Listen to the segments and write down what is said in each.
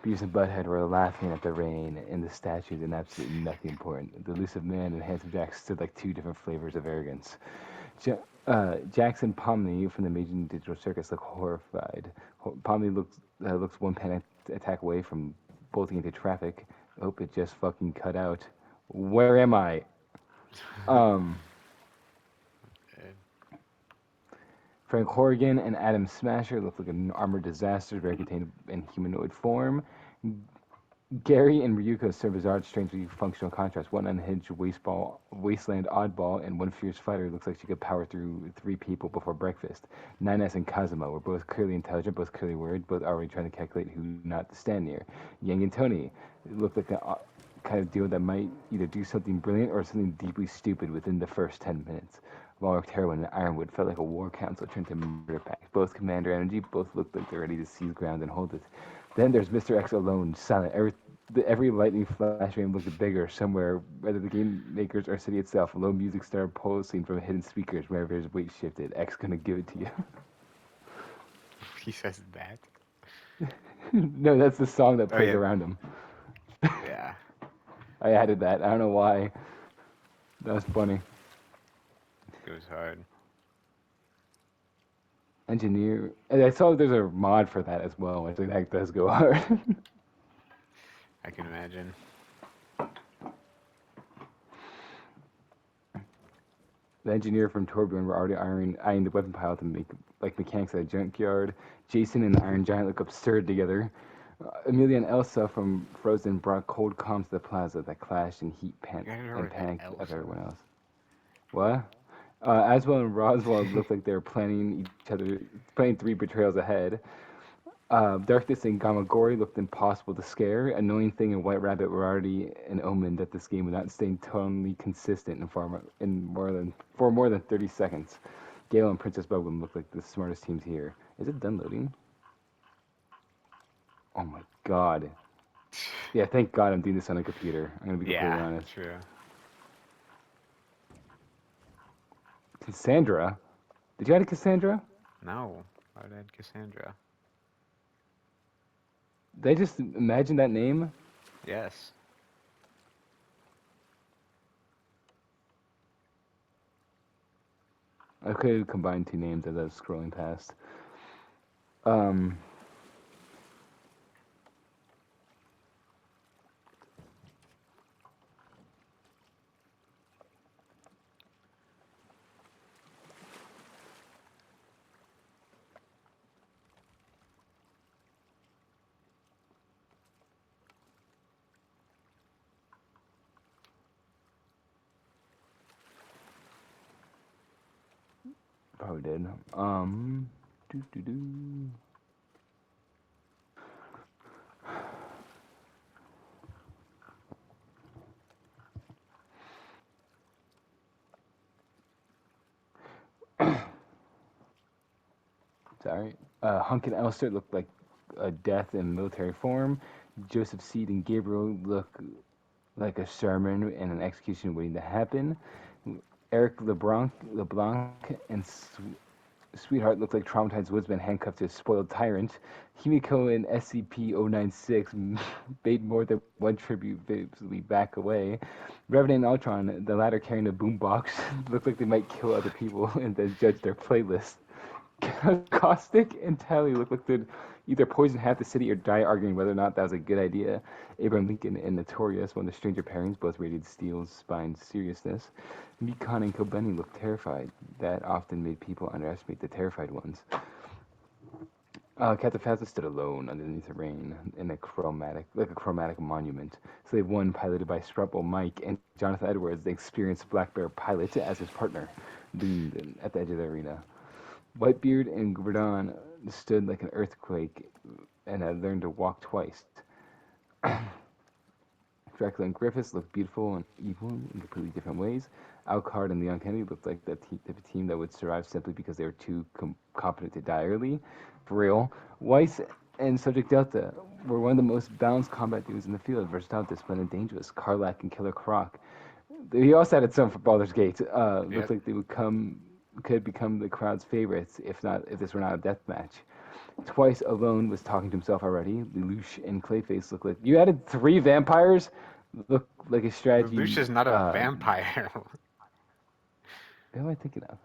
Beavis and Butthead were laughing at the rain and the statues and absolutely nothing important. The elusive man and handsome Jack stood like two different flavors of arrogance. Jackson Pomney from the Amazing Digital Circus looked horrified. Pomney looks one panic attack away from bolting into traffic. Hope it just fucking cut out. Where am I? Um, Good. Frank Horrigan and Adam Smasher looked like an armored disaster very contained in humanoid form. Gary and Ryuko serve as odd, strangely functional contrasts. One unhinged wasteland oddball, and one fierce fighter looks like she could power through three people before breakfast. Nines and Kazuma were both clearly intelligent, both clearly worried, both already trying to calculate who not to stand near. Yang and Tony looked like the kind of duo that might either do something brilliant or something deeply stupid within the first 10 minutes. Walrus Heroin and Ironwood felt like a war council turned to murder pack. Both commander energy, both looked like they're ready to seize ground and hold it. Then there's Mr. X alone, silent. Every lightning flash frame looked bigger somewhere, whether the game makers or city itself. Low music started pulsing from hidden speakers wherever his weight shifted. X gonna give it to you. He says that. No, that's the song that Oh plays yeah, around him. yeah. I added that. I don't know why. That was funny. Goes hard. Engineer. And I saw there's a mod for that as well, which that does go hard. I can imagine. The engineer from Torbjorn were already eyeing the weapon pile to make like mechanics at a junkyard. Jason and the Iron Giant look absurd together. Amelia and Elsa from Frozen brought cold calms to the plaza that clashed in heat You gotta and remember that panic of Elsa. everyone else. What? Aswell and Roswell looked like they were planning three betrayals ahead. Darkness and Gamagori looked impossible to scare. Annoying Thing and White Rabbit were already an omen that this game would not stay totally consistent for more than 30 seconds. Gale and Princess Bubblegum looked like the smartest teams here. Is it done loading? Oh my god. Yeah, thank god I'm doing this on a computer. I'm gonna be completely Yeah, honest. true. Cassandra? Did you add a Cassandra? No, why did I add Cassandra? Did I just imagine that name? Yes. I could have combined two names as I was scrolling past. Um, Probably did. Doo doo doo. Sorry. Hunk and Elster looked like a death in military form. Joseph Seed and Gabriel look like a sermon and an execution waiting to happen. Eric LeBlanc and Sweetheart looked like traumatized woodsman handcuffed to a spoiled tyrant. Himiko and SCP-096 made more than one tribute visibly back away. Revenant and Ultron, the latter carrying a boombox, looked like they might kill other people and then judge their playlist. Caustic and Tally looked like they'd either poison half the city or die arguing whether or not that was a good idea. Abraham Lincoln and Notorious, one of the stranger pairings, both radiated Steele's spine's seriousness. Mikon and Kobeni looked terrified. That often made people underestimate the terrified ones. Captain Phasma stood alone underneath the rain in like a chromatic monument. Slave 1, piloted by Sprumple Mike and Jonathan Edwards, the experienced Black Bear pilot as his partner, loomed at the edge of the arena. Whitebeard and Verdon stood like an earthquake and had learned to walk twice. Dracula and Griffiths looked beautiful and evil in completely different ways. Alcard and Leon Kennedy looked like the type of team that would survive simply because they were too competent to die early. For real. Weiss and Subject Delta were one of the most balanced combat dudes in the field, versatile, disciplined, and dangerous. Karlak and Killer Croc. He also added some for Baldur's Gate. Looked Yep. like they could become the crowd's favorites if this were not a death match. Twice alone was talking to himself already. Lelouch and Clayface look like you added 3 vampires. Look like a strategy. Lelouch is not a vampire. Who am I thinking of?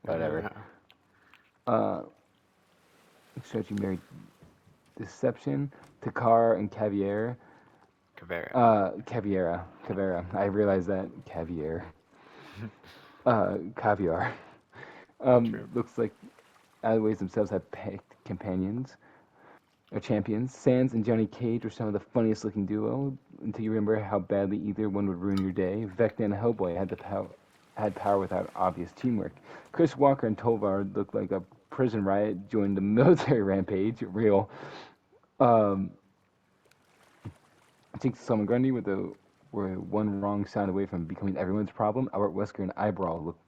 I don't Whatever. know. Uh, strategy married deception. Takar and Cavier. Caveira. Caviera. I realized that caviar. Caviar. True. Looks like Alleyways themselves have picked companions or champions. Sans and Johnny Cage were some of the funniest looking duo until you remember how badly either one would ruin your day. Vecna and Hellboy had power without obvious teamwork. Chris Walker and Tovar looked like a prison riot joined the military rampage. Real. Um, Jinx and Grundy were one wrong sound away from becoming everyone's problem. Albert Wesker and Eyebrow looked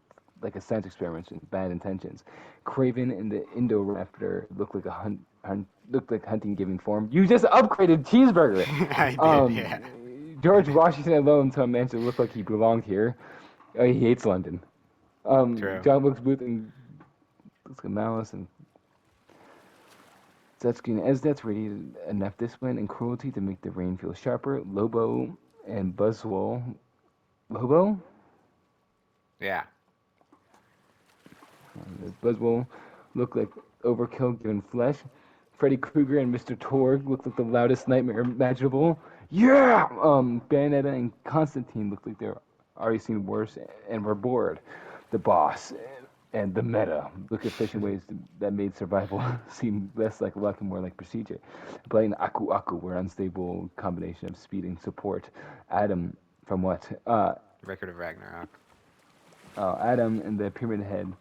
like a science experiment with bad intentions. Craven and the Indoraptor looked like hunting giving form. You just upgraded Cheeseburger. I did, yeah. George Washington alone saw a man to look like he belonged here. He hates London. True. John Wilkes Booth and Malice and Sunscreen and Esdet's radiated enough discipline and cruelty to make the rain feel sharper. Lobo and Buzzwole. Lobo? Yeah. Buzzwole looked like overkill given flesh. Freddy Krueger and Mr. Torg looked like the loudest nightmare imaginable. Yeah! Bayonetta and Constantine looked like they're already seen worse and were bored. The boss and the meta look efficient ways that made survival seem less like luck and more like procedure. Blade and Aku Aku were unstable combination of speed and support. Adam from what? Record of Ragnarok. Adam and the Pyramid Head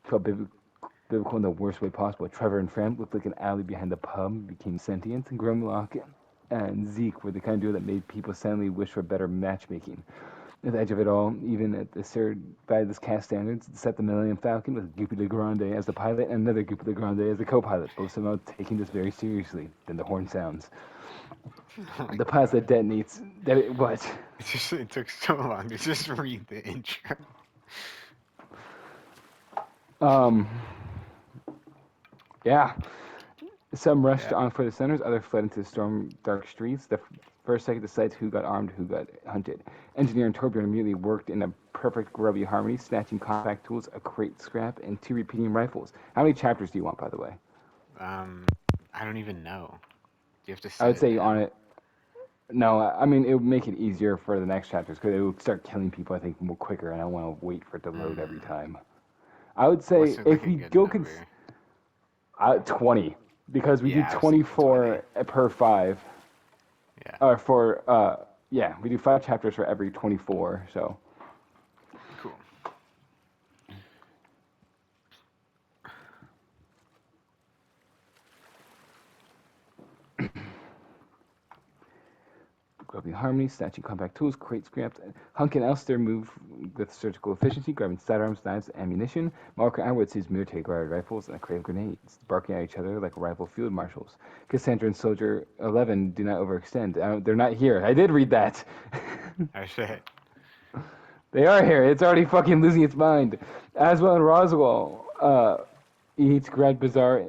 felt biblical in the worst way possible. Trevor and Fran looked like an alley behind the pub, became sentient. Grimlock and Zeke were the kind of duo that made people suddenly wish for better matchmaking. At the edge of it all, even at the by this cast standards, set the Millennium Falcon with Goopy de Grande as the pilot and another Goopy de Grande as the co-pilot, both somehow taking this very seriously. Then the horn sounds. Oh my The plasma God. detonates. What? It took so long to just read the intro. Um, yeah. Some rushed Yeah. on for the centers, others fled into the storm dark streets. The first second decides who got armed, who got hunted. Engineer and Torbjorn immediately worked in a perfect grubby harmony, snatching compact tools, a crate scrap, and 2 repeating rifles. How many chapters do you want, by the way? Um, I don't even know. Do you have to I set would it say on now? it. No, I mean it would make it easier for the next chapters because it would start killing people. I think more quicker, and I don't want to wait for it to load every Mm, time. I would what's say it like if a we good go 20 because we do Yeah, I was thinking 20. 24 per 5. Yeah. For yeah, we do 5 chapters for every 24. So Cool. Grubby Harmony, snatching compact tools, crate scraps. Hunk and Elster move with surgical efficiency, grabbing sidearms, knives, ammunition. Mark and Arwood sees military-guarded rifles and a crate of grenades, barking at each other like rival field marshals. Cassandra and Soldier 11 do not overextend. They're not here. I did read that. I said. They are here. It's already fucking losing its mind. Aswell and Roswell each grabbed bizarre,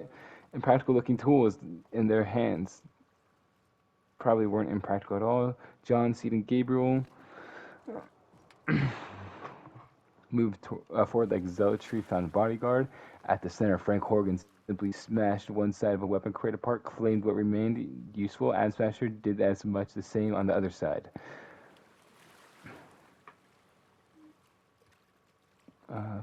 impractical-looking tools in their hands. Probably weren't impractical at all. John, Seed, and Gabriel moved forward like zealotry found bodyguard. At the center, Frank Horgan simply smashed one side of a weapon crate apart, claimed what remained useful. Ad Smasher did as much the same on the other side.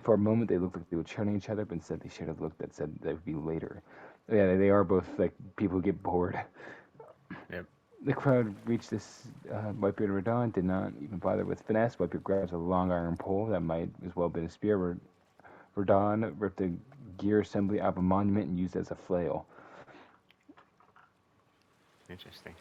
For a moment, they looked like they were churning each other, but instead they shared a look that said they would be later. Yeah, they are both like people who get bored. Yep. The crowd reached this Whitebeard Radon, did not even bother with finesse. Whitebeard grabs a long iron pole that might as well have been a spear. Radon ripped the gear assembly out of a monument and used it as a flail. Interesting.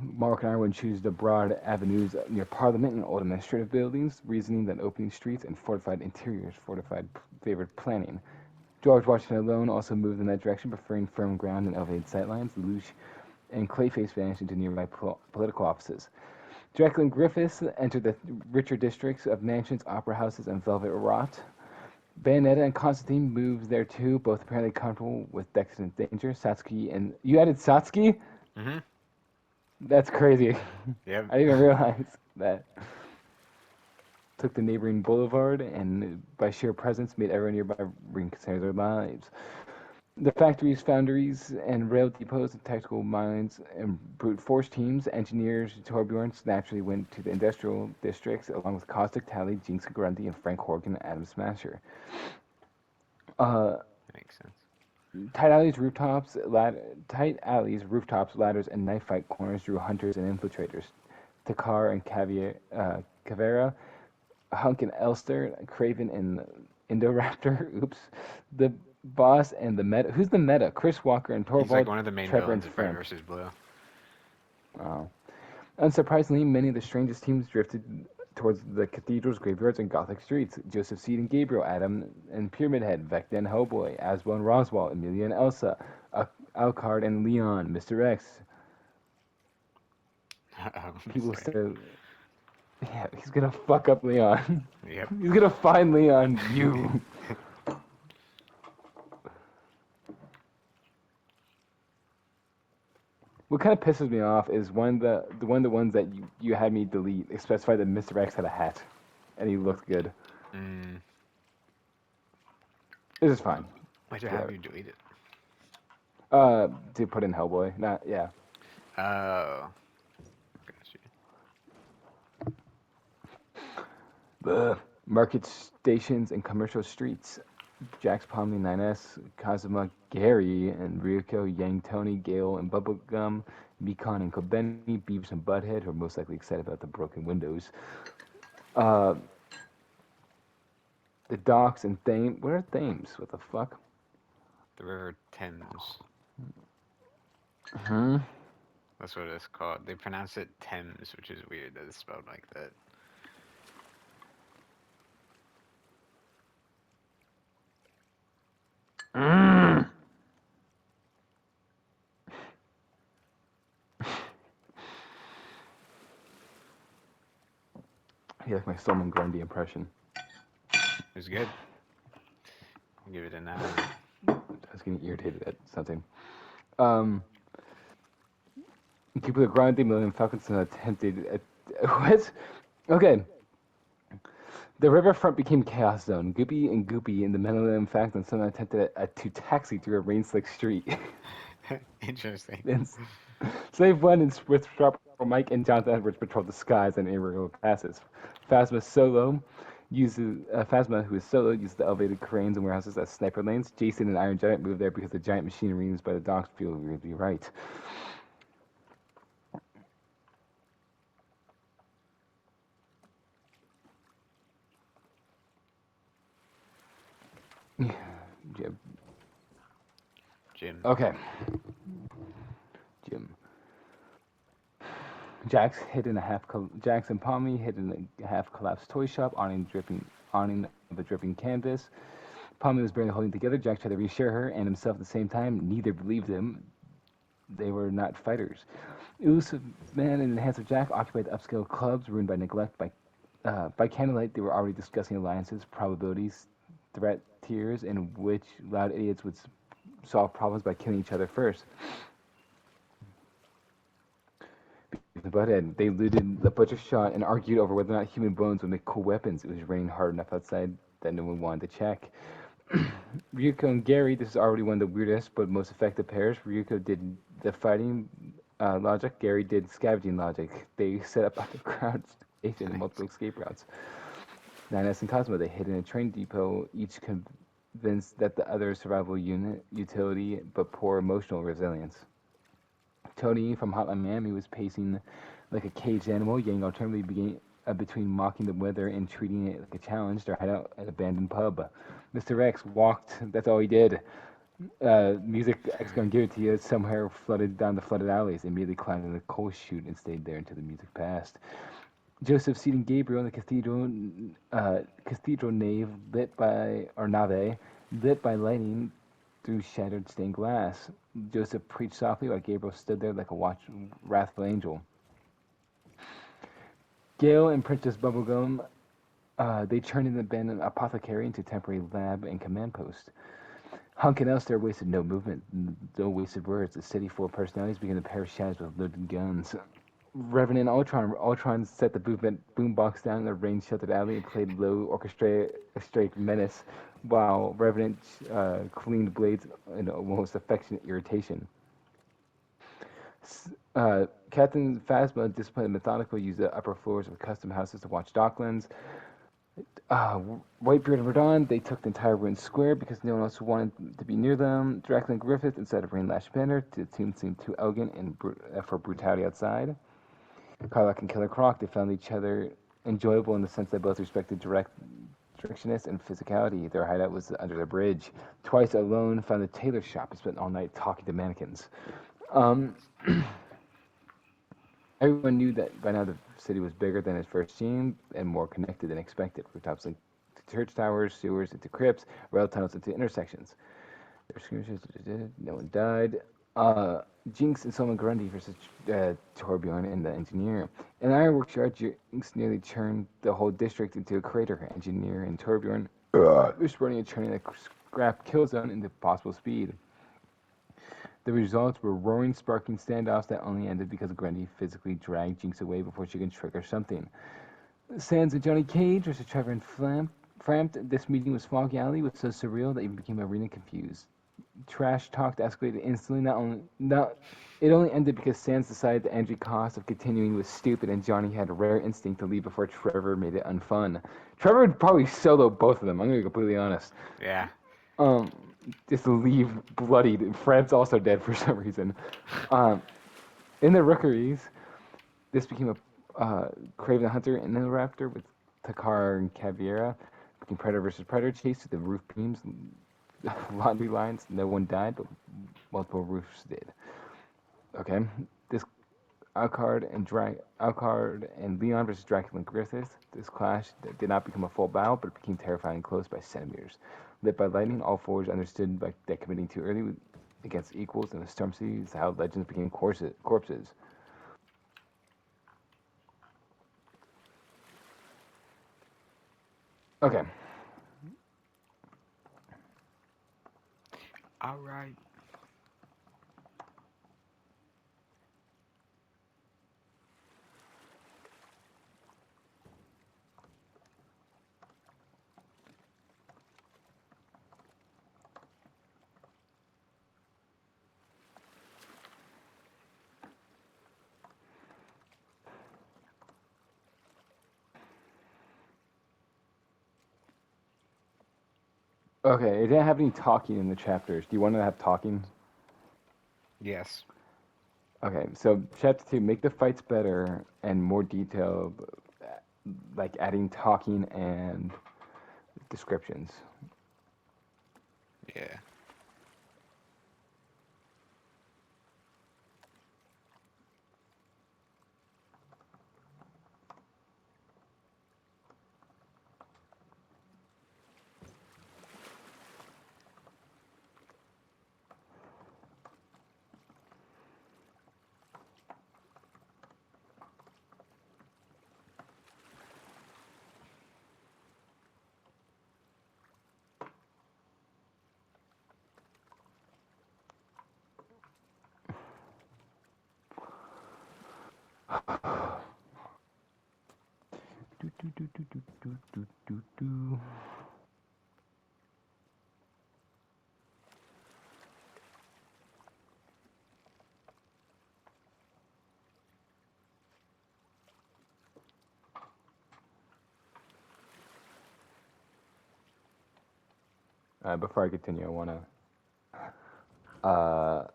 Mark and Irwin choose the broad avenues near Parliament and old administrative buildings, reasoning that opening streets and fortified interiors favored planning. George Washington alone also moved in that direction, preferring firm ground and elevated sightlines. Lelouch and Clayface vanished into nearby political offices. Dracula and Griffiths entered the richer districts of mansions, opera houses, and velvet rot. Bayonetta and Constantine moved there too, both apparently comfortable with decadent danger. Satsuki and you added Satsuki? Mm-hmm. That's crazy. Yep. I didn't even realize that. Took the neighboring boulevard and, by sheer presence, made everyone nearby reconsider their lives. The factories, foundries, and rail depots, and tactical mines and brute force teams, engineers, Torbjorns naturally went to the industrial districts, along with Caustic Tally, Jinx Grundy, and Frank Horgan and Adam Smasher. Uh, Makes sense. Tight alleys, rooftops, ladders, and knife fight corners drew hunters and infiltrators. Takar and Cavera, Hunk and Elster, Craven and Indoraptor. Oops. The boss and the meta. Who's the meta? Chris Walker and He's like Torvald, one of the main Trevor and villains of Red Front. versus Blue. Wow. Unsurprisingly, many of the strangest teams drifted towards the cathedrals, graveyards, and Gothic streets. Joseph Seed and Gabriel, Adam and Pyramid Head, Vecna and Hellboy, Asbo and Roswell, Amelia and Elsa, Alcard and Leon, Mr. X. People Sorry. said, yeah, he's gonna fuck up Leon. Yep. He's gonna find Leon, you. What kind of pisses me off is the ones that you had me delete. It specified that Mr. X had a hat, and he looked good. Mm. This is fine. Why'd you have Whatever. you delete it? To put in Hellboy. Not yeah. Oh. Got Market stations and commercial streets. Jax Pomni 9S, Kazuma Gary and Ryuko, Yang Tony, Gale and Bubblegum, Mikon and Kobeni, Beavis and Butthead, who are most likely excited about the broken windows. Uh, the docks and Thames. What are Thames? What the fuck? the River Thames. Hmm? That's what it's called. They pronounce it Thames, which is weird that it's spelled like that. Mm. You like my Solomon Grundy impression. It was good. I'll give it a 9. I was getting irritated at something. Um, People of Grundy, Million Falcons attempted. What? Okay. The riverfront became chaos zone. Goopy and Goopy in the Millennium Falcon someone attempted to taxi through a rain-slick street. Interesting. And Slave One and with Mike and Jonathan Edwards patrolled the skies and irregular passes. Phasma, who is solo, uses the elevated cranes and warehouses as sniper lanes. Jason and Iron Giant move there because the giant machinery used by the docks feel really right. Jim. Jim. Okay. Jim. Jax and Palmy hid in a half collapsed toy shop, awning of a dripping canvas. Palmy was barely holding together. Jax tried to reassure her and himself at the same time. Neither believed him. They were not fighters. Elusive Man and the Hands of Jack occupied the upscale clubs, ruined by neglect. By candlelight, they were already discussing alliances, probabilities, threat tiers, in which loud idiots would solve problems by killing each other first. The butthead. They looted the butcher shop and argued over whether or not human bones would make cool weapons. It was raining hard enough outside that no one wanted to check. Ryuko and Gary, this is already one of the weirdest but most effective pairs. Ryuko did the fighting logic, Gary did scavenging logic. They set up underground station and multiple escape routes. 9S and Cosmo, they hid in a train depot, each convinced that the other's survival utility but poor emotional resilience. Tony from Hotline Miami was pacing like a caged animal, Yang alternately between mocking the weather and treating it like a challenge. Their hideout at an abandoned pub. Mr. X walked. That's all he did. Music X gonna give it to you. Somewhere flooded down the flooded alleys. Immediately climbed in the coal chute and stayed there until the music passed. Joseph seating Gabriel in the cathedral nave lit by lightning through shattered stained glass. Joseph preached softly while Gabriel stood there like a wrathful angel. Gale and Princess Bubblegum, they turned an abandoned apothecary into temporary lab and command post. Hunk and Elster wasted no movement, no wasted words. The city full of personalities began to perish shadows with loaded guns. Revenant Ultron set the boombox down in a rain-sheltered alley and played low orchestrated menace, while Revenant cleaned blades in almost affectionate irritation. Captain Phasma, disciplined and methodical, used the upper floors of custom houses to watch Docklands. Whitebeard and Radon, they took the entire ruined square because no one else wanted to be near them. Dracula and Griffith, instead of Rainlash Banner, the team seemed too elegant and for brutality outside. Karlach and Killer Croc, they found each other enjoyable in the sense they both respected directionist and physicality. Their hideout was under the bridge. Twice alone, found the tailor shop and spent all night talking to mannequins. Everyone knew that by now the city was bigger than it first seemed and more connected than expected. Rooftops linked to church towers, sewers into crypts, rail tunnels into intersections. There were skirmishes, no one died. Jinx and Solomon Grundy versus Torbjorn and the engineer. In the ironworks yard, Jinx nearly turned the whole district into a crater. Engineer and Torbjorn were running and turning a scrap kill zone into possible speed. The results were roaring, sparking standoffs that only ended because Grundy physically dragged Jinx away before she could trigger something. Sans and Johnny Cage versus Trevor and Frampt. This meeting was foggy alley was so surreal that even became arena confused. Trash talk escalated instantly. It only ended because Sans decided the entry cost of continuing was stupid, and Johnny had a rare instinct to leave before Trevor made it unfun. Trevor would probably solo both of them. I'm gonna be completely honest. Yeah. Just leave bloodied. Fred's also dead for some reason. In the rookeries, this became a Craven the Hunter and the Raptor with Takar and Caviera. Became Predator versus Predator chase to the roof beams, laundry lines. No one died, but multiple roofs did. Okay, this Alcard and Leon versus Dracula and Griffith. This clash did not become a full battle, but it became terrifying and close by centimeters. Lit by lightning, all forwards understood that committing too early against equals in the Storm City is how legends became corpses. Okay. All right. Okay, it didn't have any talking in the chapters. Do you want to have talking? Yes. Okay, so chapter 2, make the fights better and more detailed, like adding talking and descriptions. Yeah. Do, do, do, do, do, do, do, do, do. Before I continue, I want to.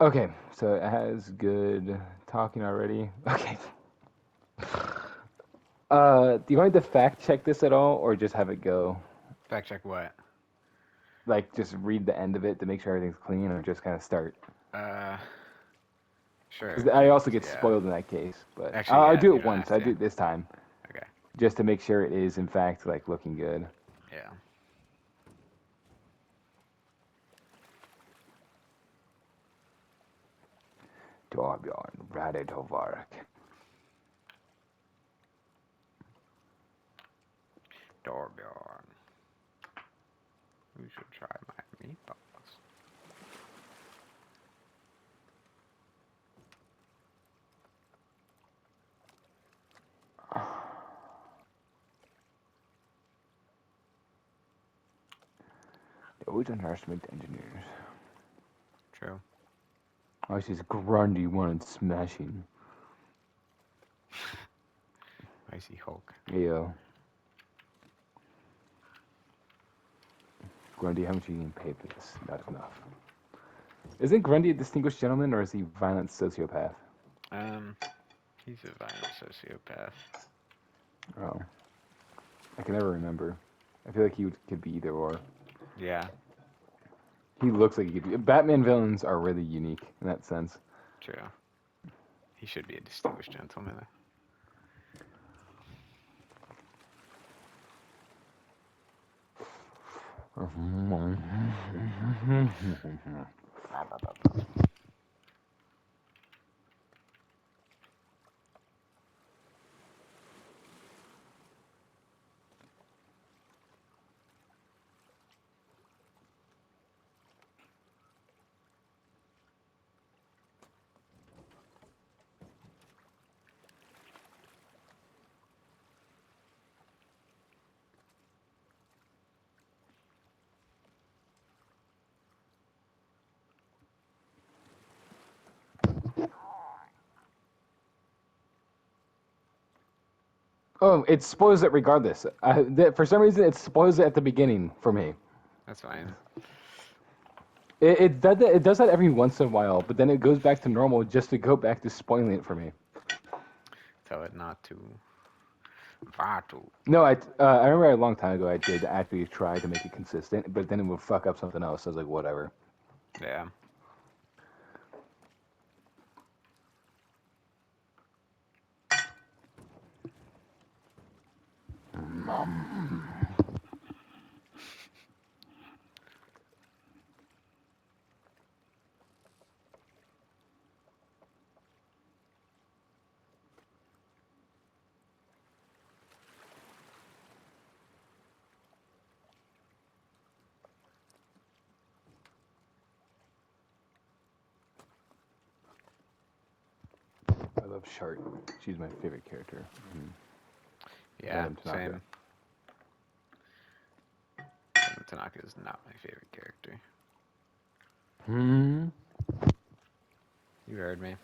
Okay, so it has good talking already. Okay. Do you want me to fact check this at all, or just have it go? Fact check what? Like, just read the end of it to make sure everything's clean, or just kind of start? Uh, sure. Because I also get Yeah. spoiled in that case. But Actually, I'll yeah. do You it don't once. have I to. do it this time, Okay. just to make sure it is in fact like looking good. Yeah. Torbjorn, ready to work. Torbjorn. You should try my meatballs. They always underestimate the engineers. True. Oh, she's Grundy one and smashing. Icy Hulk. Yeah. Grundy, how much are you getting paid for this? Not enough. Isn't Grundy a distinguished gentleman, or is he a violent sociopath? Um, he's a violent sociopath. Oh. I can never remember. I feel like could be either or. Yeah, He looks like he could be. Batman villains are really unique in that sense. true. He should be a distinguished gentleman. Oh, it spoils it regardless. For some reason, it spoils it at the beginning for me. That's fine. It does that every once in a while, but then it goes back to normal just to go back to spoiling it for me. Tell it not to. Vatu. No, I remember a long time ago I did actually try to make it consistent, but then it would fuck up something else. I was like, whatever. Yeah. I love Shart. She's my favorite character. Yeah, Random Tanaka. same. Random Tanaka is not my favorite character. Hmm. You heard me.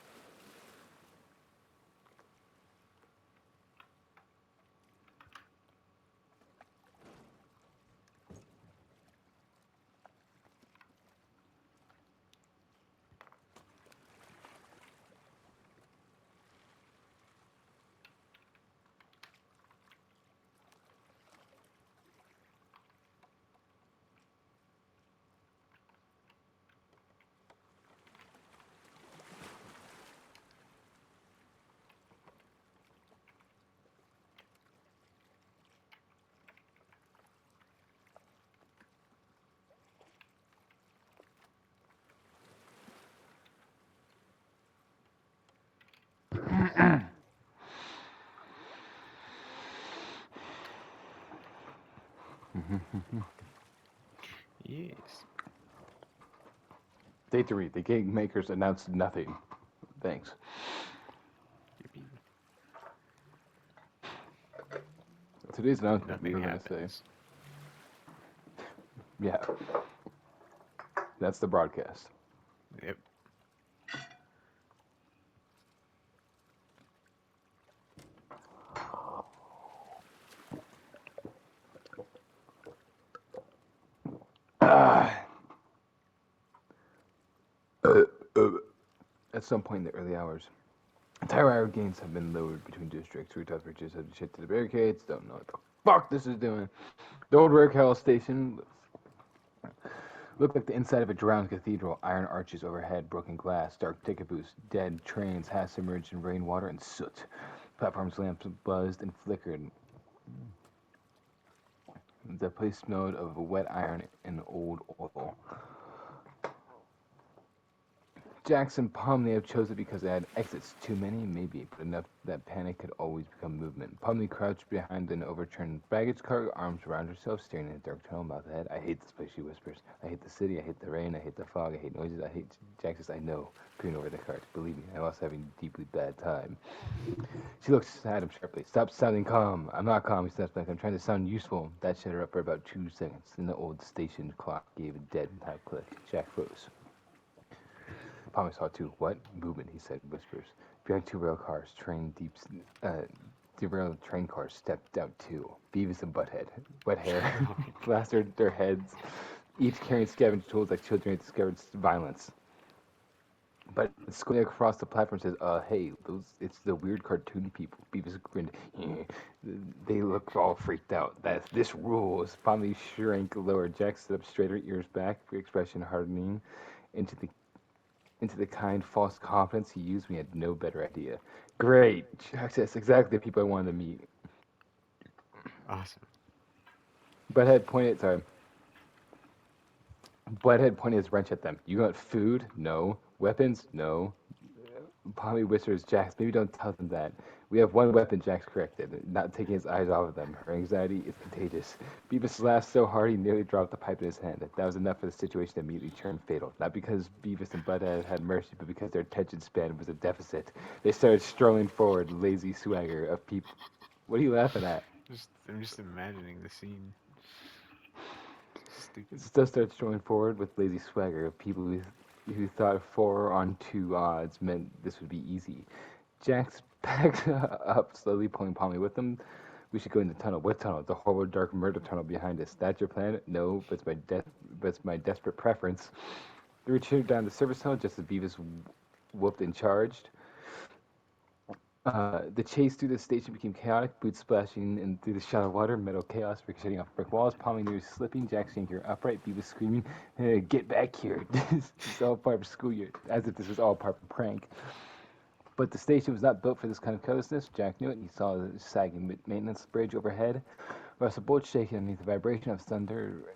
Yes. Day 3. The game makers announced nothing. Thanks. Yippee. Today's announcement, we Nothing were going to say. happens. Yeah. That's the broadcast. Yep. At some point in the early hours, entire gains have been lowered between districts. Rooftop bridges have shit to the barricades. Don't know what the fuck this is doing. The old railcar station looked like the inside of a drowned cathedral. Iron arches overhead, broken glass, dark ticket booths, dead trains, half submerged in rainwater and soot. Platforms lamps buzzed and flickered. The place smelled of wet iron and old oil. Jackson Palm may have chosen it because it had exits. Too many? Maybe, but enough that panic could always become movement. Palmley crouched behind an overturned baggage cart, arms around herself, staring in a dark tunnel, mouth ahead. I hate this place, she whispers. I hate the city, I hate the rain, I hate the fog, I hate noises, I hate Jackson. I know, peering over the cart. Believe me, I'm also having a deeply bad time. She looks at him sharply. Stop sounding calm. I'm not calm, he steps back. I'm trying to sound useful. That shut her up for about 2 seconds. Then the old station clock gave a dead tight click. Jack froze. Palmer saw too. What? Movement, he said, whispers. Behind two rail cars, uh, derailed train cars stepped out too. Beavis and Butthead, wet hair, plastered their heads, each carrying scavenged tools like children who discovered violence. But squinting across the platform says, hey, it's the weird cartoon people. Beavis grinned. They look all freaked out. This rules. Finally shrank lower. Jack stood up straighter, ears back, expression hardening into the into the kind false confidence he used when he had no better idea. Great, Jack says, exactly the people I wanted to meet. Awesome. Butthead pointed, sorry, Butthead pointed his wrench at them. You want food? No. Weapons? No. Pommy whispers, Jax, maybe don't tell them that. We have one weapon, Jax corrected, not taking his eyes off of them. Her anxiety is contagious. Beavis laughed so hard he nearly dropped the pipe in his hand. That was enough for the situation to immediately turn fatal. Not because Beavis and Butthead had mercy, but because their attention span was a deficit. They started strolling forward, lazy swagger of people. What are you laughing at? I'm just imagining the scene. Stupid. Still started strolling forward with lazy swagger of people who thought 4 on 2 odds meant this would be easy. Jax backed up, slowly pulling Palmy with him. We should go in the tunnel. What tunnel? The horrible, dark murder tunnel behind us. That's your plan? No, but it's my desperate preference. They retreated down the service tunnel just as Beavis whooped and charged. The chase through the station became chaotic, boots splashing in through the shallow water, metal chaos ricocheting off brick walls, Palmy nearly slipping, Jack yanking her upright, Beavis screaming, get back here. This is all part of school year, as if this was all part of a prank. But the station was not built for this kind of carelessness. Jack knew it, and he saw the sagging maintenance bridge overhead. Russell boat shaking underneath the vibration of thunder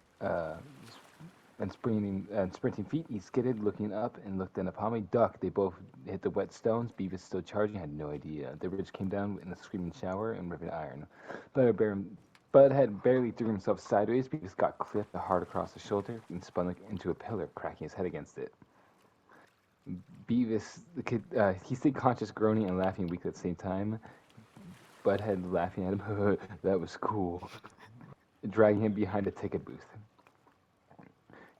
and sprinting feet. He skidded, looking up, and looked in upon me. Duck. They both hit the wet stones. Beavis, still charging, had no idea. The ridge came down in a screaming shower and ripping iron. Butthead barely threw himself sideways. Beavis got clipped hard across the shoulder and spun into a pillar, cracking his head against it. Beavis, the kid, he stayed conscious, groaning and laughing weakly at the same time. Butthead laughing at him. That was cool. Dragging him behind a ticket booth.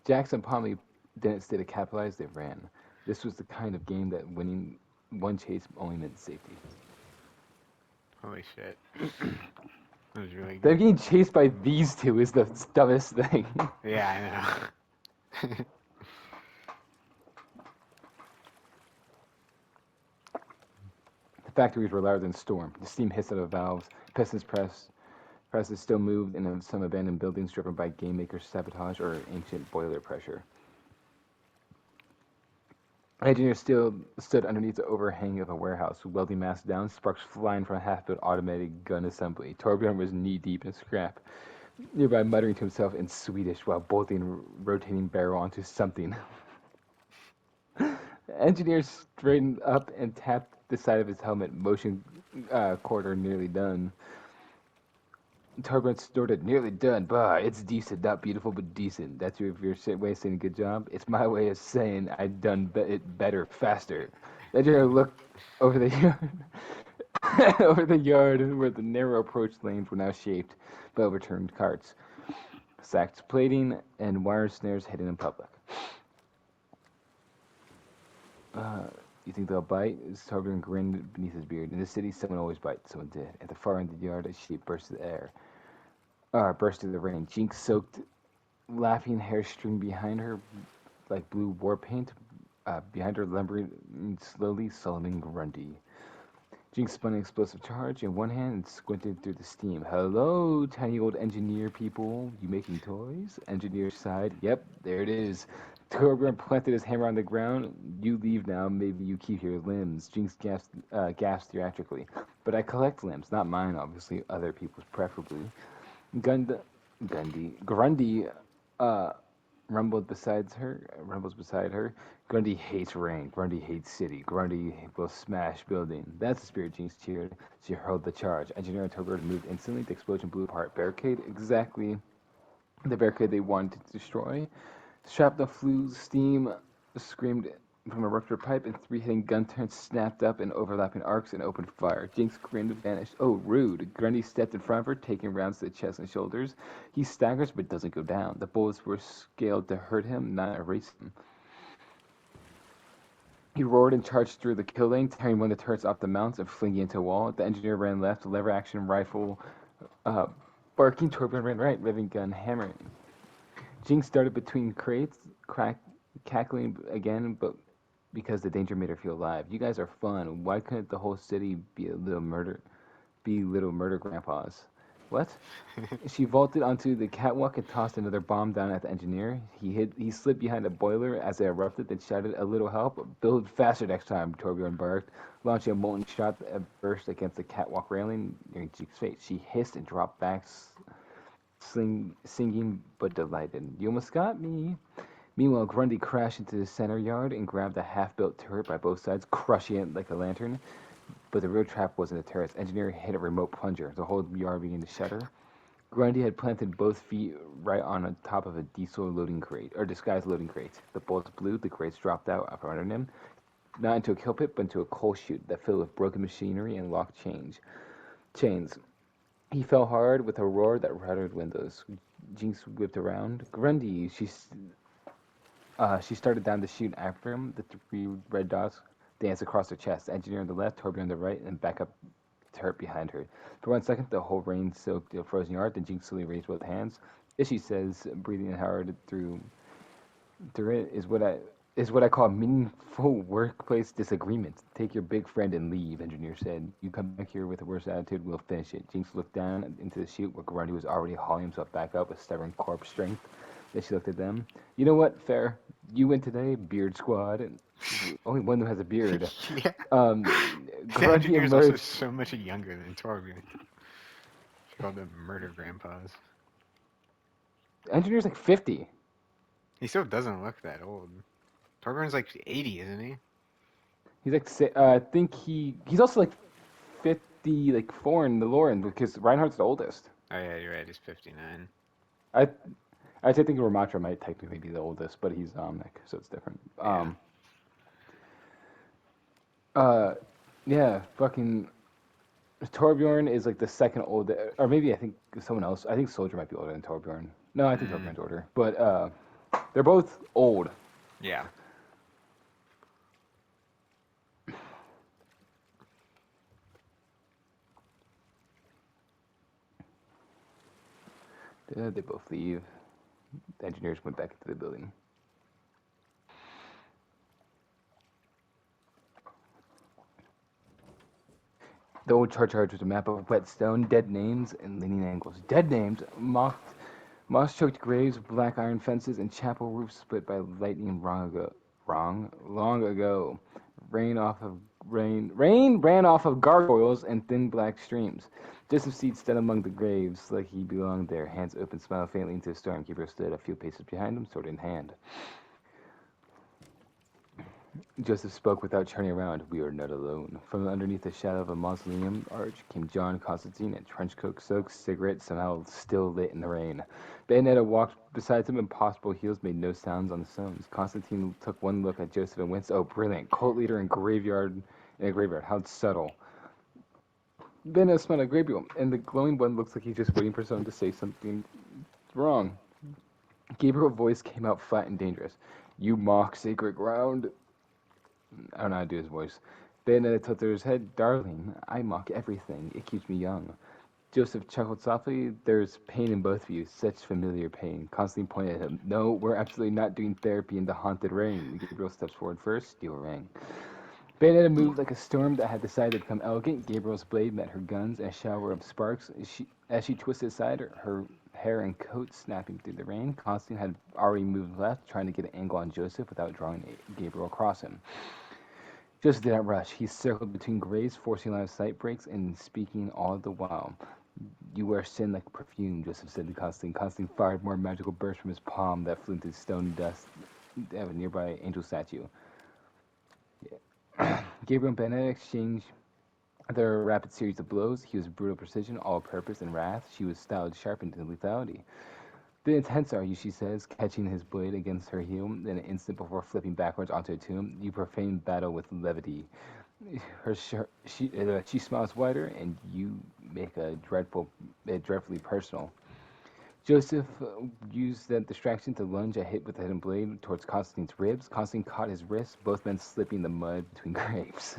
Jackson Palmy didn't stay to capitalize, they ran. This was the kind of game that winning one chase only meant safety. Holy shit. That was really Them good. getting chased by these two is the dumbest thing. Yeah, I know. The factories were louder than storm. The steam hissed out of valves. Pistons presses still moved in some abandoned buildings driven by game makers' sabotage or ancient boiler pressure. Engineers still stood underneath the overhang of a warehouse, welding masks down, sparks flying from a half-built automated gun assembly. Torbjorn was knee-deep in scrap, nearby muttering to himself in Swedish while bolting a rotating barrel onto something. Engineers straightened up and tapped the side of his helmet, motion quarter nearly done. Torbjorn snorted, nearly done. Bah, it's decent, not beautiful, but decent. That's your way of saying good job? It's my way of saying I'd done it better, faster. The engineer looked over the yard, over the yard where the narrow approach lanes were now shaped by overturned carts, sacked plating, and wire snares hidden in public. You think they'll bite? Torbjorn grinned beneath his beard. In the city, someone always bites. Someone did. At the far end of the yard, a sheep burst through the air. Burst through the rain. Jinx soaked, laughing hair streamed behind her like blue war paint. Behind her, lumbering slowly, Solomon Grundy. Jinx spun an explosive charge in one hand and squinted through the steam. Hello, tiny old engineer people. You making toys? Engineer sighed. Yep, there it is. Torbjorn planted his hammer on the ground. You leave now. Maybe you keep your limbs. Jinx gasped theatrically. But I collect limbs, not mine, obviously. Other people's, preferably. Grundy, Rumbles beside her. Grundy hates rain. Grundy hates city. Grundy will smash building. That's the spirit Jinx cheered. She hurled the charge. Engineer and Togurt moved instantly. The explosion blew apart barricade. Exactly the barricade they wanted to destroy. Shrapnel flew, steam screamed from a ruptured pipe, and three hitting gun turrets snapped up in overlapping arcs and opened fire. Jinx screamed and vanished. Oh, rude. Grundy stepped in front of her, taking rounds to the chest and shoulders. He staggers but doesn't go down. The bullets were scaled to hurt him, not erase him. He roared and charged through the kill lane, tearing one of the turrets off the mounts and flinging into a wall. The engineer ran left, lever action rifle uh, barking. Torbjorn ran right, revving gun hammering. Jinx darted between crates, cackling again, but because the danger made her feel alive. You guys are fun. Why couldn't the whole city be little murder grandpas? What? She vaulted onto the catwalk and tossed another bomb down at the engineer. He slid behind a boiler as it erupted, then shouted, "A little help! Build faster next time!" Torbjorn barked, launching a molten shot that burst against the catwalk railing near Jinx's face. She hissed and dropped back, singing but delighted. "You almost got me!" Meanwhile, Grundy crashed into the center yard and grabbed a half-built turret by both sides, crushing it like a lantern. But the real trap wasn't the turrets. Engineer hit a remote plunger. The whole yard began to shudder. Grundy had planted both feet right on top of a diesel loading crate, or disguised loading crate. The bullets blew, the crates dropped out from under him, not into a kill pit, but into a coal chute that filled with broken machinery and locked chains. He fell hard with a roar that rattled windows. Jinx whipped around. Grundy, she started down the chute after him. The three red dots danced across her chest. Engineer on the left, Torbjorn on the right, and back up turret behind her. For 1 second, the whole rain soaked the frozen yard. Then Jinx slowly raised both hands. This, she says, breathing hard through it, is what I call meaningful workplace disagreement. Take your big friend and leave, Engineer said. You come back here with a worse attitude, we'll finish it. Jinx looked down into the chute where Grundy was already hauling himself back up with stubborn corpse strength. Then she looked at them. You know what? Fair. You win today, Beard Squad. And only one who has a beard. Yeah. The Grundy engineer is also emerged. so much younger than Torbjorn. She called them murder grandpas. Engineer's like 50. He still doesn't look that old. Torbjorn's like 80, isn't he? He's like, I think he's also like 50, like four in the Lauren because Reinhardt's the oldest. Oh yeah, you're right. He's 59. I I think Ramatra might technically be the oldest, but he's Omnic, so it's different. Yeah. Uh, yeah, fucking Torbjorn is like the second oldest, or maybe I think someone else. I think Soldier might be older than Torbjorn. No, I think Mm, Torbjorn's older, but they're both old. yeah. They both leave. The engineers went back into the building. The old charge was a map of wet stone, dead names, and leaning angles. Dead names, moss-choked graves, black iron fences, and chapel roofs split by lightning long ago. Rain ran off of gargoyles and thin black streams. Joseph Seed stood among the graves like he belonged there, hands open, smiled faintly into the storm. Gabriel stood a few paces behind him, sword in hand. Joseph spoke without turning around. We are not alone. From underneath the shadow of a mausoleum arch came John Constantine, a trenchcoat soaked, cigarette somehow still lit in the rain. Bayonetta walked beside him, impossible heels made no sounds on the stones. Constantine took one look at Joseph and winced. Oh, brilliant. Cult leader in a graveyard. How subtle. Bayonetta smiled at Gabriel, and the glowing one looks like he's just waiting for someone to say something wrong. Gabriel's voice came out flat and dangerous. You mock sacred ground. I don't know how to do his voice. Bayonetta tilted his head. Darling, I mock everything. It keeps me young. Joseph chuckled softly. There's pain in both of you. Such familiar pain. Constantine pointed at him. No, we're absolutely not doing therapy in the haunted rain. Gabriel steps forward first. Steel ring. Bayonetta moved like a storm that had decided to become elegant. Gabriel's blade met her guns in a shower of sparks. As she twisted aside, her hair and coat snapping through the rain. Constantine had already moved left, trying to get an angle on Joseph without drawing Gabriel across him. Joseph did not rush. He circled between graves, forcing line of sight breaks and speaking all the while. You wear sin like perfume, Joseph said to Constantine. Constantine fired more magical bursts from his palm that flew into stone dust of a nearby angel statue. Gabriel and Benedict exchanged their rapid series of blows. He was brutal precision, all purpose, and wrath. She was styled, sharpened to lethality. The intents are you, she says, catching his blade against her heel in an instant before flipping backwards onto a tomb. You profane battle with levity. She smiles wider, and you make dreadfully personal. Joseph used that distraction to lunge a hit with a hidden blade towards Constantine's ribs. Constantine caught his wrist, both men slipping in the mud between grapes.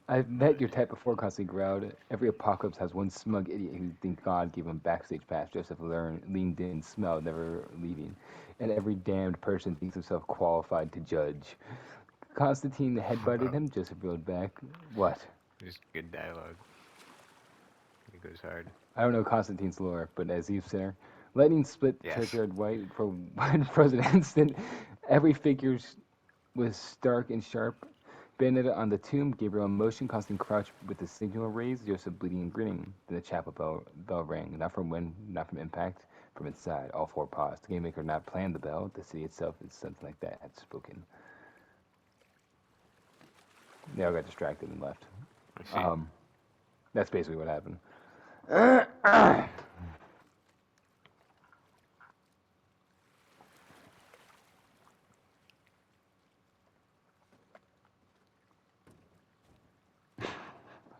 I've met your type before, Constantine growled. Every apocalypse has one smug idiot who thinks God gave him backstage pass. Joseph leaned in, smelled, never leaving. And every damned person thinks himself qualified to judge. Constantine headbutted him. Joseph reeled back. What? Just good dialogue. It goes hard. I don't know Constantine's lore, but as Eve Sinner, lightning split Yes. churchyard white for one frozen instant. Every figure was stark and sharp. Banded on the tomb, Gabriel in motion, Constantine crouched with the signal raised, Joseph bleeding and grinning. Then the chapel bell rang, not from wind, not from impact, from inside. All four paused. The game maker not planned the bell. The city itself, is something like that, had spoken. They all got distracted and left. I see. That's basically what happened.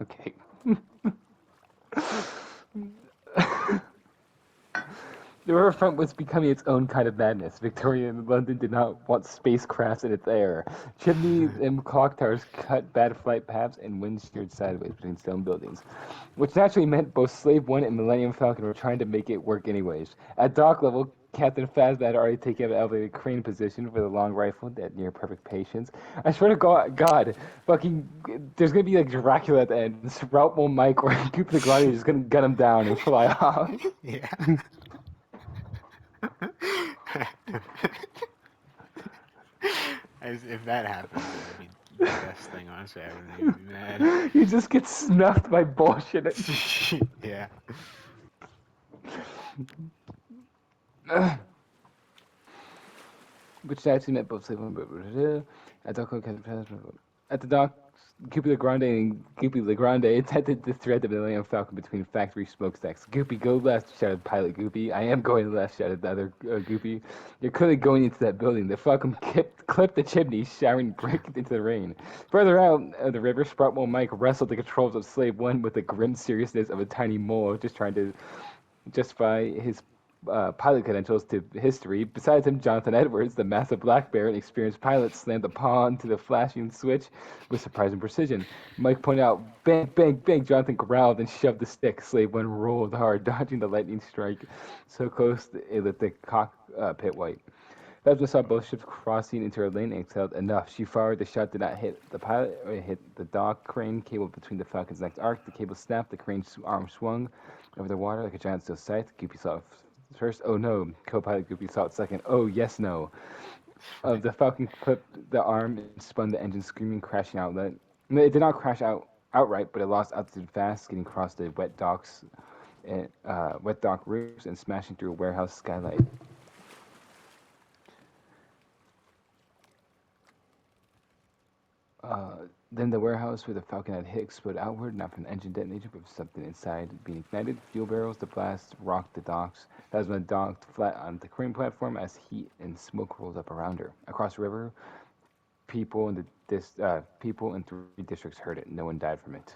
Okay. The riverfront was becoming its own kind of madness. Victorian London did not want spacecrafts in its air. Chimneys and clock towers cut bad flight paths and wind sheared sideways between stone buildings, which naturally meant both Slave One and Millennium Falcon were trying to make it work anyways. At dock level, Captain Phasma had already taken up an elevated crane position for the long rifle at near perfect patience. I swear to God, fucking, there's gonna be like Dracula at the end. Sprout will Mike or Goop the Gladiator is just gonna gun him down and fly off. Yeah. If that happens, it would be the best thing, honestly. I wouldn't even be mad. You just get snuffed by bullshit. Yeah. Which actually meant both slave at the dock, Goopy LeGrande and Goopy LeGrande attempted to thread the Millennium Falcon between factory smokestacks. Goopy, go left, shouted Pilot Goopy. I am going left, shouted the other Goopy. You're clearly going into that building. The Falcon clipped the chimney, showering brick into the rain. Further out of the river, Sproutwell Mike wrestled the controls of Slave One with the grim seriousness of a tiny mole, just trying to justify his pilot credentials to history. Besides him, Jonathan Edwards, the massive black bear and experienced pilot, slammed the pawn to the flashing switch with surprising precision. Mike pointed out, bang, bang, bang. Jonathan growled and shoved the stick. Slave One rolled hard, dodging the lightning strike so close it lit the cockpit white. Phasma saw both ships crossing into her lane and exhaled enough. She fired. The shot did not hit the pilot or hit the dock crane cable between the Falcon's next arc. The cable snapped. The crane's arm swung over the water like a giant steel scythe. Goopy saw it first. Oh no. Co-pilot Goopy saw it second. Oh yes, no. The Falcon clipped the arm and spun the engine, screaming, crashing outlet. No, it did not crash outright, but it lost altitude fast, getting across the wet docks, wet dock roofs, and smashing through a warehouse skylight. Then the warehouse where the Falcon had hit exploded outward, not from the engine detonation, but from something inside being ignited. Fuel barrels, the blast rocked the docks. Phasma docked flat on the crane platform as heat and smoke rolled up around her. Across the river, people in three districts heard it. No one died from it.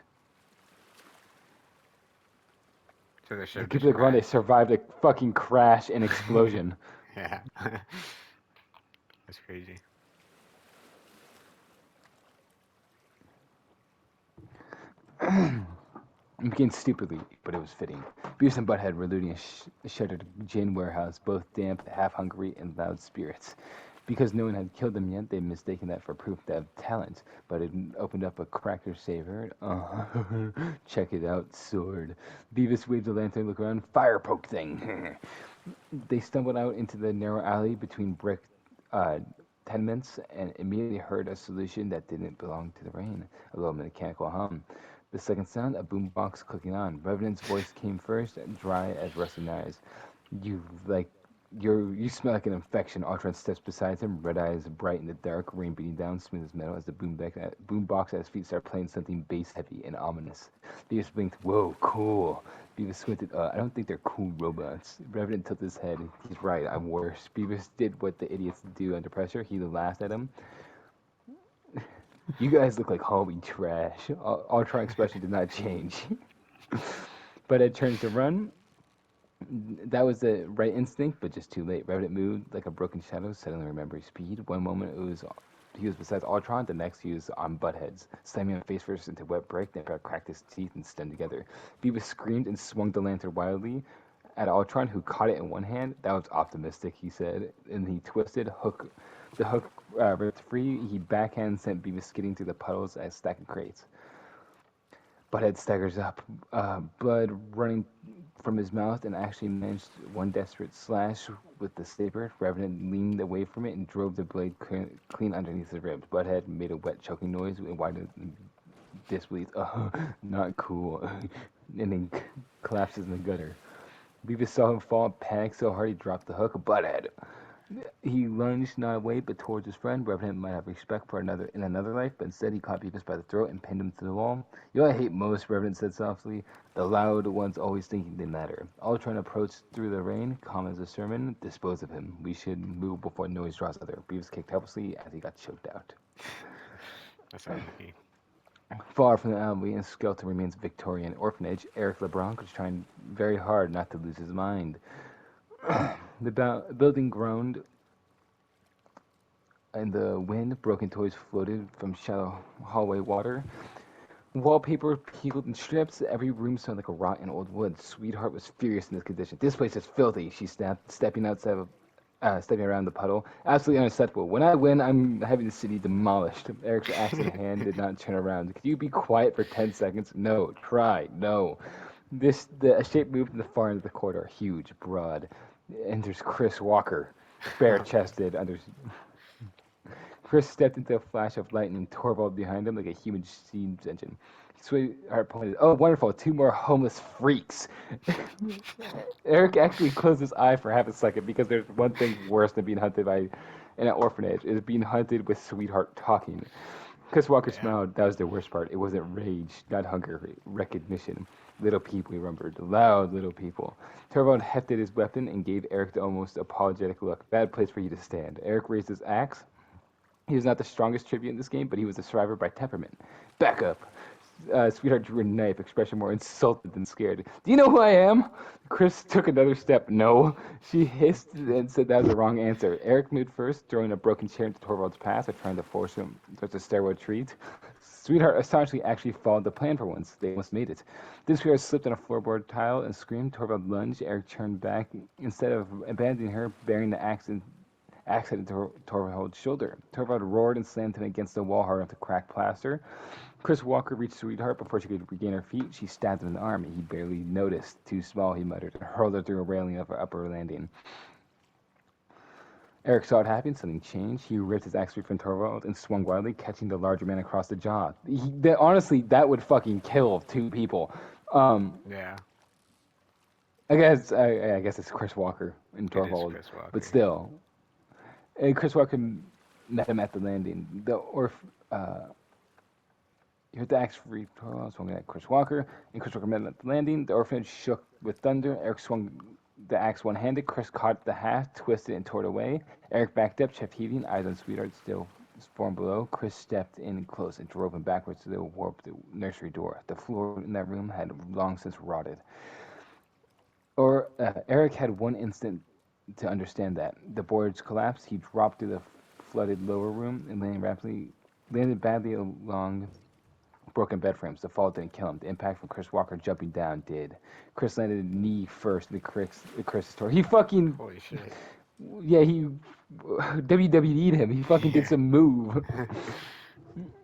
So the The ship people just of Grande crashed. survived a fucking crash and explosion. Yeah. That's crazy. It began stupidly, but it was fitting. Beavis and Butthead were looting a shuttered gin warehouse, both damp, half-hungry, and loud spirits. Because no one had killed them yet, they'd mistaken that for proof of talent, but it opened up a cracker saver. Check it out, sword. Beavis waved a lantern, looked around, fire poke thing. They stumbled out into the narrow alley between brick uh, tenements and immediately heard a solution that didn't belong to the rain, a low mechanical hum. The second sound, a boombox clicking on. Revenant's voice came first, dry as rusty knives. You like you smell like an infection. Ultron steps beside him, red eyes bright in the dark, rain beating down, smooth as metal as the boombox at his feet started playing something bass heavy and ominous. Beavis blinked, whoa, cool. Beavis squinted, I don't think they're cool robots. Revenant tilted his head. He's right, I'm worse. Beavis did what the idiots do under pressure. He laughed at him. You guys look like Halloween trash. Ultron's expression did not change. But it turns to run. That was the right instinct, but just too late. Revenant moved like a broken shadow, suddenly remembering speed. One moment he was beside Ultron, the next he was on buttheads, slamming him face first into wet brick, then cracked his teeth and stunned together. Beavis screamed and swung the lantern wildly at Ultron, who caught it in one hand. That was optimistic, he said, and he twisted the hook ripped free. He backhand sent Beavis skidding through the puddles as stacking crates. Butthead staggers up, blood running from his mouth, and actually managed one desperate slash with the saber. Revenant leaned away from it and drove the blade clean underneath his ribs. Butthead made a wet, choking noise and widened disbelief. Not cool. And then collapses in the gutter. Beavis saw him fall, panicked so hard he dropped the hook. Butthead! He lunged not away but towards his friend. Revenant might have respect for another in another life, but instead he caught Beavis by the throat and pinned him to the wall. You know what I hate most, Revenant said softly. The loud ones always thinking they matter. Ultron approached through the rain, calm as a sermon. Dispose of him. We should move before noise draws other. Beavis kicked helplessly as he got choked out. That's unlucky. Far from the alleyway in Skeleton remains Victorian orphanage. Eric LeBlanc was trying very hard not to lose his mind. The building groaned in the wind. Broken toys floated from shallow hallway water. Wallpaper peeled in strips. Every room smelled like a rotten old wood. Sweetheart was furious in this condition. This place is filthy, she snapped, stepping around the puddle. Absolutely unacceptable. When I win, I'm having the city demolished. Eric's axe in hand did not turn around. Could you be quiet for 10 seconds? No. Try. No. A shape moved in the far end of the corridor. Huge, broad. Enters Chris Walker, bare-chested. Chris stepped into a flash of lightning. Torvald behind him like a human steam engine. Sweetheart pointed. Oh, wonderful! 2 more homeless freaks. Eric actually closed his eye for half a second because there's one thing worse than being hunted by in an orphanage is being hunted with Sweetheart talking. Chris Walker smiled. That was the worst part. It wasn't rage, not hunger, recognition. Little people, he remembered. Loud little people. Torvald hefted his weapon and gave Eric the almost apologetic look. Bad place for you to stand. Eric raised his axe. He was not the strongest tribute in this game, but he was a survivor by temperament. Back up. Sweetheart drew a knife, expression more insulted than scared. Do you know who I am? Chris took another step. No. She hissed and said that was the wrong answer. Eric moved first, throwing a broken chair into Torvald's path, or trying to force him towards a stairwell retreat. Sweetheart astonishingly actually followed the plan for once. They almost made it. Then Sweetheart slipped on a floorboard tile and screamed. Torvald lunged. Eric turned back. Instead of abandoning her, bearing the axe into Torvald's shoulder. Torvald roared and slammed him against the wall hard enough to crack plaster. Chris Walker reached Sweetheart before she could regain her feet. She stabbed him in the arm. He barely noticed. Too small, he muttered, and hurled her through a railing of her upper landing. Eric saw it happen. Something changed. He ripped his axe free from Torvald and swung wildly, catching the larger man across the jaw. Honestly, that would fucking kill 2 people. Yeah. I guess it's Chris Walker and Torvald, Chris Walker. But still. And Chris Walker met him at the landing. He heard the axe free Torvald swung at Chris Walker, and Chris Walker met him at the landing. The orphanage shook with thunder. Eric swung the axe one-handed. Chris caught the haft, twisted, and tore it away. Eric backed up, chest heaving, eyes on Sweetheart still formed below. Chris stepped in close and drove him backwards to the warped nursery door. The floor in that room had long since rotted. Eric had one instant to understand that. The boards collapsed. He dropped through the flooded lower room and landed badly along broken bed frames. The fall didn't kill him. The impact from Chris Walker jumping down did. Chris landed knee first in Chris's torso. He fucking... Holy shit. Yeah, he WWE'd him. He fucking did some move.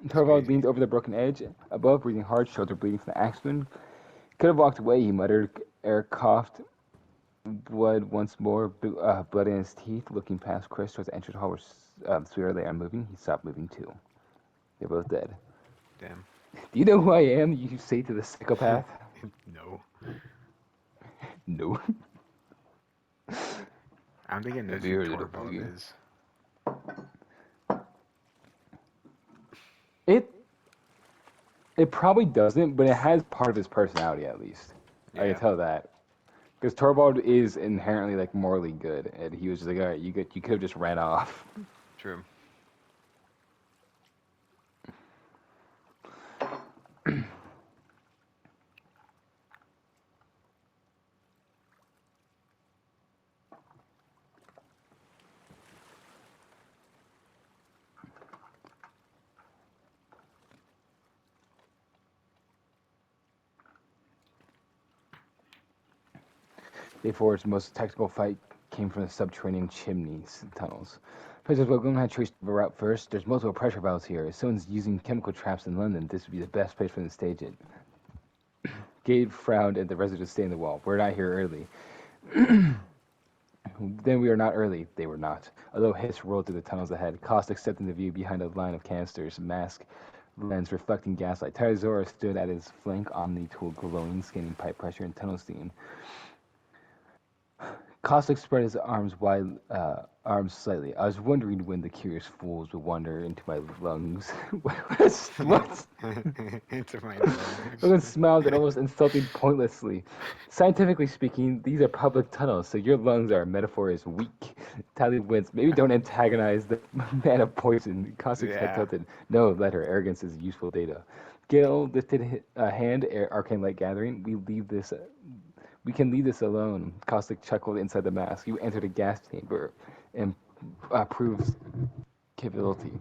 Torvald leaned over the broken edge above, breathing hard, shoulder bleeding from the axe wound. Could have walked away, he muttered. Eric coughed. Blood once more, blood in his teeth. Looking past Chris towards the entrance hall where Sweetheart lay unmoving, he stopped moving too. They're both dead. Damn. Do you know who I am? You say to the psychopath. No. No. I don't think it Have knows you who heard of the Torvald boogie? is. It it probably doesn't, but it has part of his personality at least. I can Yeah, tell that. Because Torvald is inherently like morally good, and he was just like, all right, you could have just ran off. true. Day four's most technical fight came from the subterranean chimneys tunnels. President Wilhelm had traced the route first. There's multiple pressure valves here. If someone's using chemical traps in London, this would be the best place for them to stage it. Gabe frowned at the residents staying in the wall. We're not here early. Then we are not early. They were not. A low hiss rolled through the tunnels ahead. Caustic stepped into view behind a line of canisters, mask lens reflecting gaslight. Tyzora stood at his flank, Omni tool glowing, scanning pipe pressure and tunnel steam. Caustic spread his arms slightly. I was wondering when the curious fools would wander into my lungs. What? Into my lungs. Logan smiled and almost insulted pointlessly. Scientifically speaking, these are public tunnels, so your lungs are a metaphor is weak. Tally winced. Maybe don't antagonize the man of poison. Caustic's head Yeah. tilted. No, let her. Arrogance is useful data. Gale lifted a hand, arcane light gathering. We can leave this alone. Caustic chuckled inside the mask. You entered a gas chamber and proves capability.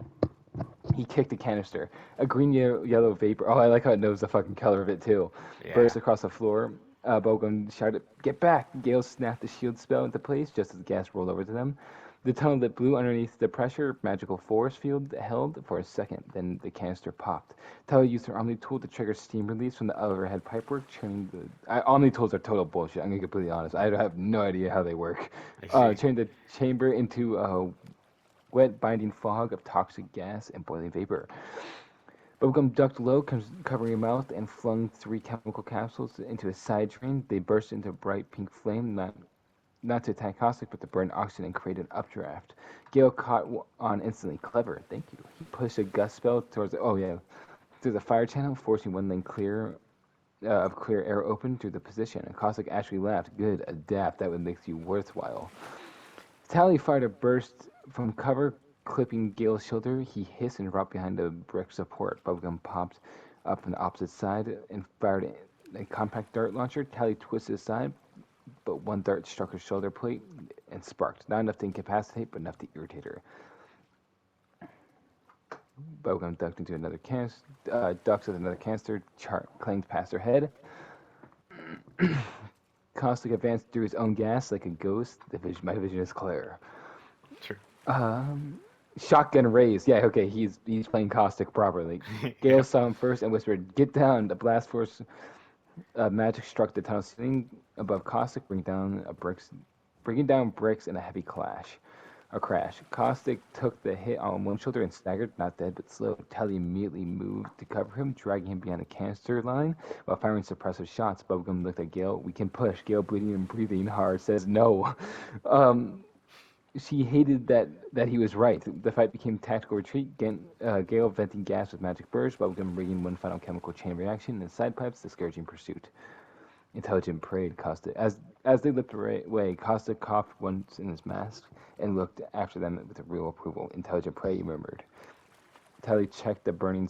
He kicked a canister. A green yellow vapor. Oh, I like how it knows the fucking color of it too. Yeah. Burst across the floor. Bogan shouted, "Get back!" Gale snapped the shield spell into place just as the gas rolled over to them. The tunnel that blew underneath the pressure magical force field held for a second, then the canister popped. Tele used her Omni tool to trigger steam release from the overhead pipework, turning the Omni tools are total bullshit. I'm gonna be completely honest. I have no idea how they work. I see. Turning the chamber into a wet binding fog of toxic gas and boiling vapor. Bubblegum ducked low, covering her mouth, and flung 3 chemical capsules into a side drain. They burst into a bright pink flame, not to attack Caustic, but to burn oxygen and create an updraft. Gale caught on instantly. Clever, thank you. He pushed a gust spell towards through the fire channel, forcing one lane of clear air open through the position. And Caustic actually laughed. Good, adapt. That would make you worthwhile. Tally fired a burst from cover, clipping Gale's shoulder. He hissed and dropped behind a brick support. Bubblegum popped up from the opposite side and fired a compact dart launcher. Tally twisted aside, but one dart struck her shoulder plate and sparked. Not enough to incapacitate, but enough to irritate her. Bubblegum ducked with another canister, clanged past her head. Caustic advanced through his own gas like a ghost. My vision is clear. True. Um, Shotgun raised. Yeah, okay, he's playing Caustic properly. Gale Yep. saw him first and whispered, "Get down!" The blast force magic struck the tunnel ceiling above Caustic, bringing down bricks in a heavy crash. Caustic took the hit on one shoulder and staggered, not dead but slow. Tally immediately moved to cover him, dragging him behind a canister line while firing suppressive shots. Bubblegum looked at Gale. We can push. Gale, bleeding and breathing hard, says no. Um, she hated that he was right. The fight became tactical retreat. Gale venting gas with magic burst, Bubblegum rigging one final chemical chain reaction and side pipes, discouraging pursuit. Intelligent prayed Costa. As they leapt away, Costa coughed once in his mask and looked after them with real approval. Intelligent prey, he murmured. Tally checked the burning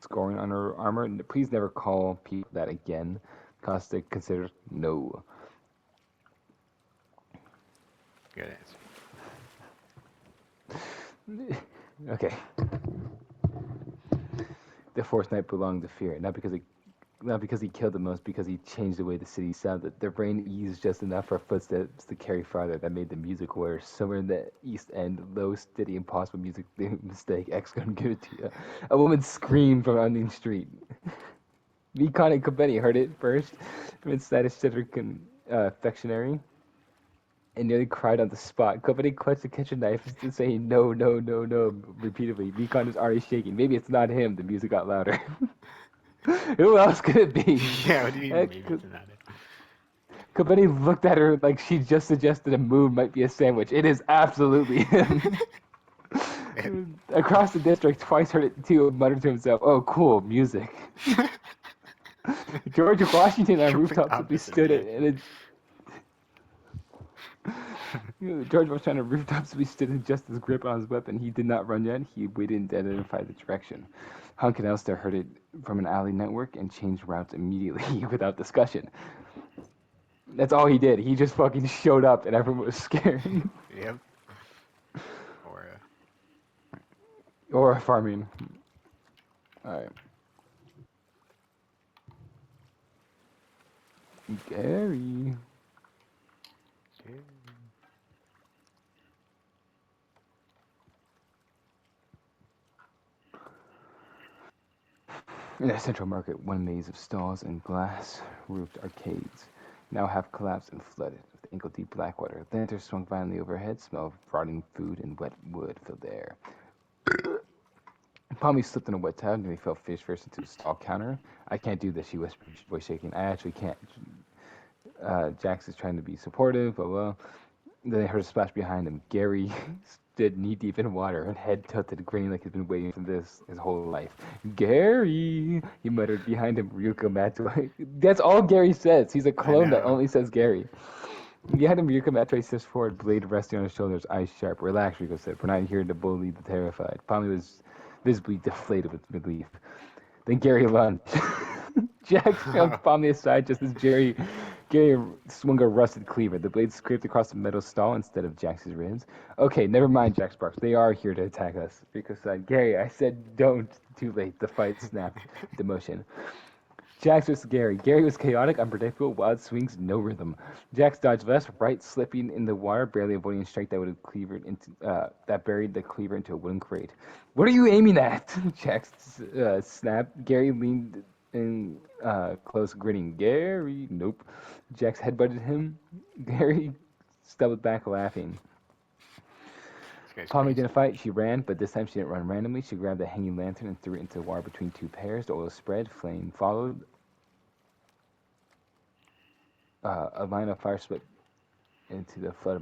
scoring on her armor. Please never call people that again. Costa considered no. Good Okay. The Force Knight belonged to Fear, not because he killed the most, because he changed the way the city sounded. Their brain eased just enough for footsteps to carry farther. That made the music worse. Somewhere in the East End, low, steady, impossible music mistake. X gonna give it to you. A woman screamed from Onion Street. Vicon and Company heard it first from inside a Cedric confectionery. and nearly cried on the spot. Company clutched the kitchen knife, saying no, no, no, no repeatedly. Mekon is already shaking. Maybe it's not him. The music got louder. Who else could it be? Yeah, what do you mean maybe it's not it? Company looked at her like she just suggested a moon might be a sandwich. It is absolutely him. Across the district, twice heard it too, muttered to himself, "Oh, cool, music." George Washington on Complete rooftop simply opposite stood reaction. and George Washington on rooftop simply stood and adjusted his grip on his weapon. He did not run yet. He waited to identify the direction. Hunk and Elster heard it from an alley network and changed routes immediately without discussion. That's all he did. He just fucking showed up and everyone was scared. Yep. Or Or farming. Alright. Gary. In a central market, one maze of stalls and glass-roofed arcades, now half collapsed and flooded with ankle-deep black water. Lanterns swung violently overhead, smell of rotting food and wet wood filled the air. Pommy slipped in a wet towel and he fell face first into the stall counter. I can't do this, she whispered, voice shaking. I actually can't. Jax is trying to be supportive, blah, blah. Then they heard a splash behind him. Gary stood knee deep in water and head tilted, grinning like he'd been waiting for this his whole life. Gary, he muttered behind him. Ryuko Matsuo. That's all Gary says. He's a I clone that know. only says Gary. Behind him, Ryuko Matsuo steps forward, blade resting on his shoulders, eyes sharp. Relax, Ryuko said. We're not here to bully the terrified. Pommy was visibly deflated with relief. Then Gary lunged. Jack shoved Pommy aside just as Gary swung a rusted cleaver. The blade scraped across the metal stall instead of Jax's ribs. Okay, never mind, Jack sparks. They are here to attack us. Rico said, Gary, I said don't. Too late. The fight snapped into motion. Jax versus Gary. Gary was chaotic, unpredictable, wild swings, no rhythm. Jax dodged left, right, slipping in the water, barely avoiding a strike that would have cleavered into that buried the cleaver into a wooden crate. What are you aiming at? Jax snapped. Gary leaned in close, grinning. Gary, nope. Jax headbutted him. Gary stumbled back, laughing. This guy's Pommy crazy. didn't fight, she ran, but this time she didn't run randomly. She grabbed a hanging lantern and threw it into the water between two pairs. The oil spread, flame followed. A line of fire split into the flood of